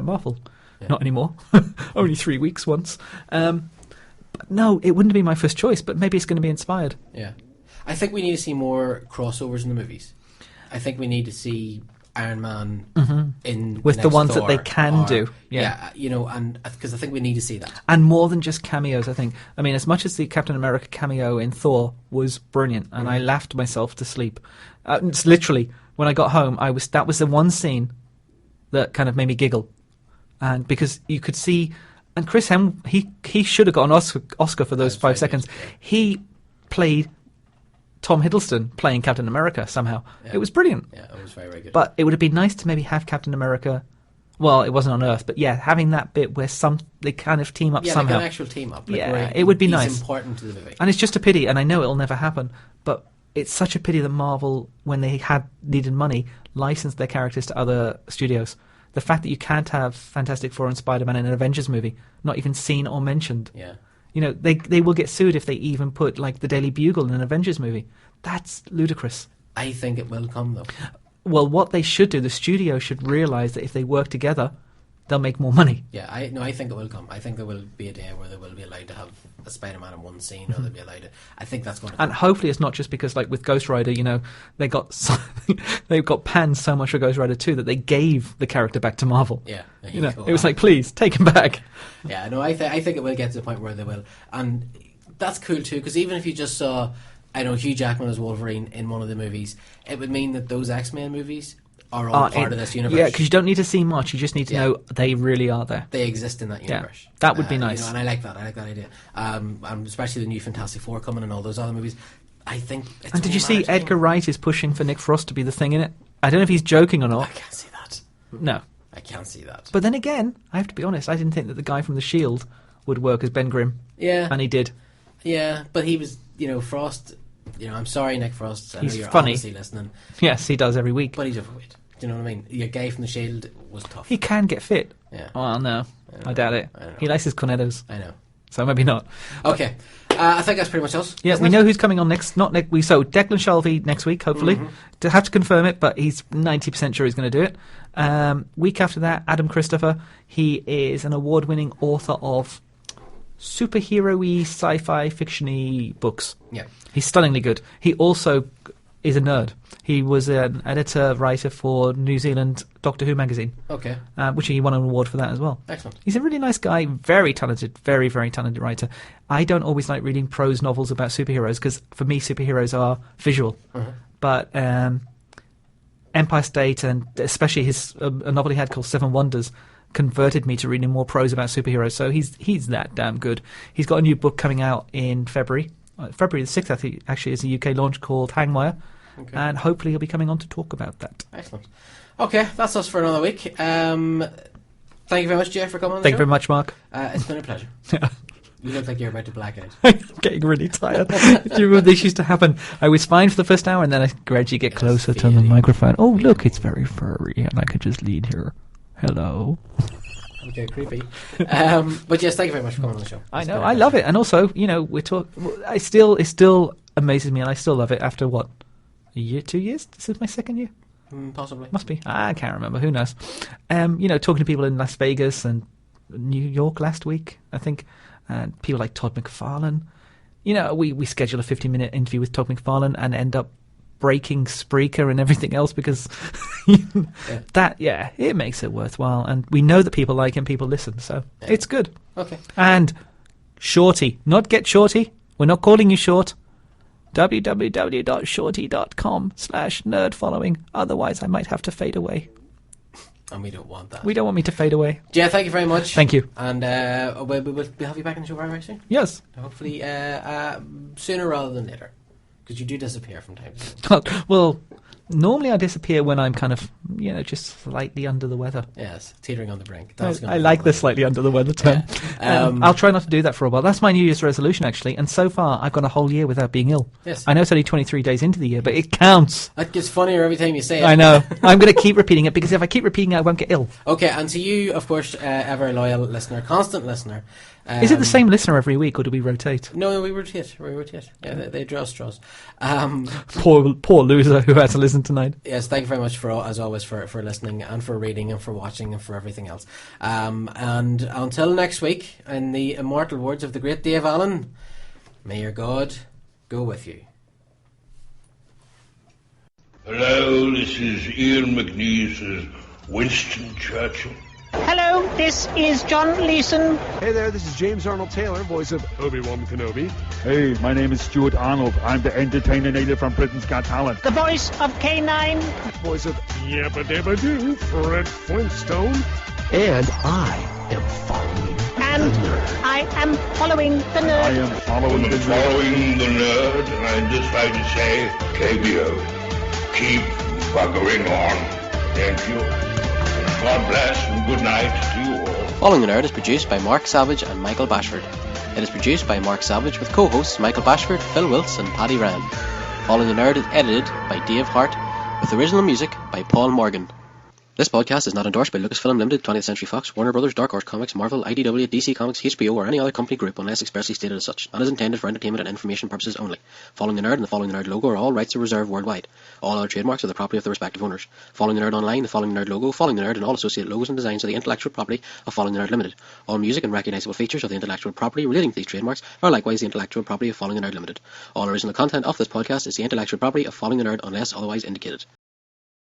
Marvel. Not anymore. Only 3 weeks once. But no, it wouldn't be my first choice, but maybe it's going to be inspired. Yeah. I think we need to see more crossovers in the movies. I think we need to see Iron Man in with the ones Thor, that they can do. Yeah, and because I think we need to see that. And more than just cameos, I think. I mean, as much as the Captain America cameo in Thor was brilliant, and I laughed myself to sleep. It's literally, when I got home, that was the one scene that kind of made me giggle. And because you could see, and Chris he should have got an Oscar for those 5 seconds. Yeah. He played Tom Hiddleston playing Captain America somehow. Yeah. It was brilliant. Yeah, it was very, very good. But it would have been nice to maybe have Captain America. Well, it wasn't on Earth, but yeah, having that bit where they kind of team up somehow. Like an actual team up. Like it would be nice. It's important to the movie. And it's just a pity, and I know it'll never happen, but it's such a pity that Marvel, when they needed money, licensed their characters to other studios. The fact that you can't have Fantastic Four and Spider-Man in an Avengers movie, not even seen or mentioned. Yeah. You know, they will get sued if they even put, like, the Daily Bugle in an Avengers movie. That's ludicrous. I think it will come, though. Well, what they should do, the studio should realise that if they work together, they'll make more money. Yeah, I think it will come. I think there will be a day where they will be allowed to have a Spider-Man in one scene, or they'll be allowed to... I think that's going to come. And hopefully it's not just because, like, with Ghost Rider, you know, they've got panned so much for Ghost Rider 2 that they gave the character back to Marvel. Yeah. You know, it was like, please, take him back. Yeah, no, I think it will get to the point where they will. And that's cool, too, because even if you just saw, I know, Hugh Jackman as Wolverine in one of the movies, it would mean that those X-Men movies are all part of this universe. Yeah, because you don't need to see much. You just need to know they really are there. They exist in that universe. Yeah, that would be nice. You know, and I like that. I like that idea. And especially the new Fantastic Four coming and all those other movies. I think it's... And did you see Edgar Wright is pushing for Nick Frost to be the Thing in it? I don't know if he's joking or not. I can't see that. No. I can't see that. But then again, I have to be honest, I didn't think that the guy from The Shield would work as Ben Grimm. Yeah. And he did. Yeah, but he was, Frost... I'm sorry, Nick Frost. I know He's you're funny. obviously listening. Yes, he does every week. But he's overweight. Do you know what I mean? Your guy from The Shield was tough. He can get fit. Yeah. Oh, no. I doubt it. He likes his cornettos. I know. So maybe not. Okay. I think that's pretty much us. Yeah, we know who's coming on next. Not next week. So Declan Shalvey next week, hopefully. To have to confirm it, but he's 90% sure he's going to do it. Week after that, Adam Christopher. He is an award-winning author of superhero-y, sci-fi, fiction-y books. Yeah. He's stunningly good. He also is a nerd. He was an editor-writer for New Zealand Doctor Who magazine. Okay. Which he won an award for that as well. Excellent. He's a really nice guy, very talented, very, very talented writer. I don't always like reading prose novels about superheroes because, for me, superheroes are visual. But Empire State, and especially his a novel he had called Seven Wonders, converted me to reading more prose about superheroes. So he's that damn good. He's got a new book coming out in February. February the 6th, I think, actually, is a UK launch called Hangwire. Okay. And hopefully he'll be coming on to talk about that. Excellent. Okay, that's us for another week. Thank you very much, Jay, for coming on the Thank show. you very much, Mark. It's been a pleasure. You look like you're about to black out. I'm getting really tired. Do you remember this used to happen? I was fine for the first hour, and then I gradually get closer to the microphone. Oh, look, it's very furry, and I could just lean here. Hello. Okay, creepy. But yes, thank you very much for coming on the show. I know, I love it. And also, we're talking... It still amazes me, and I still love it after, what, a year, 2 years? This is my second year? Possibly. Must be. I can't remember. Who knows? Talking to people in Las Vegas and New York last week, I think, and people like Todd McFarlane. We schedule a 50-minute interview with Todd McFarlane and end up breaking Spreaker and everything else because it makes it worthwhile. And we know that people like him, people listen, so it's good. Okay. And Shorty, not Get Shorty. We're not calling you short. www.shorty.com/nerdfollowing. Otherwise, I might have to fade away. And we don't want that. We don't want me to fade away. Yeah, thank you very much. Thank you. And we'll have you back in the show very, very soon. Yes. Hopefully sooner rather than later. Because you do disappear from time to time. Well, normally I disappear when I'm kind of, just slightly under the weather. Yes, teetering on the brink. I like the slightly under the weather term. Yeah. I'll try not to do that for a while. That's my New Year's resolution, actually. And so far, I've gone a whole year without being ill. Yes. I know it's only 23 days into the year, but it counts. That gets funnier every time you say it. I know. I'm going to keep repeating it because if I keep repeating it, I won't get ill. Okay, and to you, of course, ever loyal listener, constant listener, Is it the same listener every week, or do we rotate? No, we rotate. Yeah, they draw straws. Poor loser who had to listen tonight. Yes, thank you very much as always for listening and for reading and for watching and for everything else. And until next week, in the immortal words of the great Dave Allen, may your God go with you. Hello, this is Ian McNeese as Winston Churchill. Hello, this is John Leeson. Hey there, this is James Arnold Taylor, voice of Obi-Wan Kenobi. Hey, my name is Stuart Arnold. I'm the entertainer native from Britain's Got Talent. The voice of K9. Voice of Yabba Dabba Doo, Fred Flintstone. And I am following And the nerd. I am following the nerd. I am following the nerd. Following the nerd, and I'd just like to say, KBO, keep buggering on. Thank you. God bless and good night to you all. Following the Nerd is produced by Mark Savage and Michael Bashford. It is produced by Mark Savage with co-hosts Michael Bashford, Phil Wilts and Paddy Rand. Following the Nerd is edited by Dave Hart with original music by Paul Morgan. This podcast is not endorsed by Lucasfilm Limited, 20th Century Fox, Warner Brothers, Dark Horse Comics, Marvel, IDW, DC Comics, HBO, or any other company group unless expressly stated as such, and is intended for entertainment and information purposes only. Following the Nerd and the Following the Nerd logo are all rights are reserved worldwide. All other trademarks are the property of the respective owners. Following the Nerd Online, the Following the Nerd logo, Following the Nerd, and all associated logos and designs are the intellectual property of Following the Nerd Limited. All music and recognisable features of the intellectual property relating to these trademarks are likewise the intellectual property of Following the Nerd Limited. All original content of this podcast is the intellectual property of Following the Nerd unless otherwise indicated.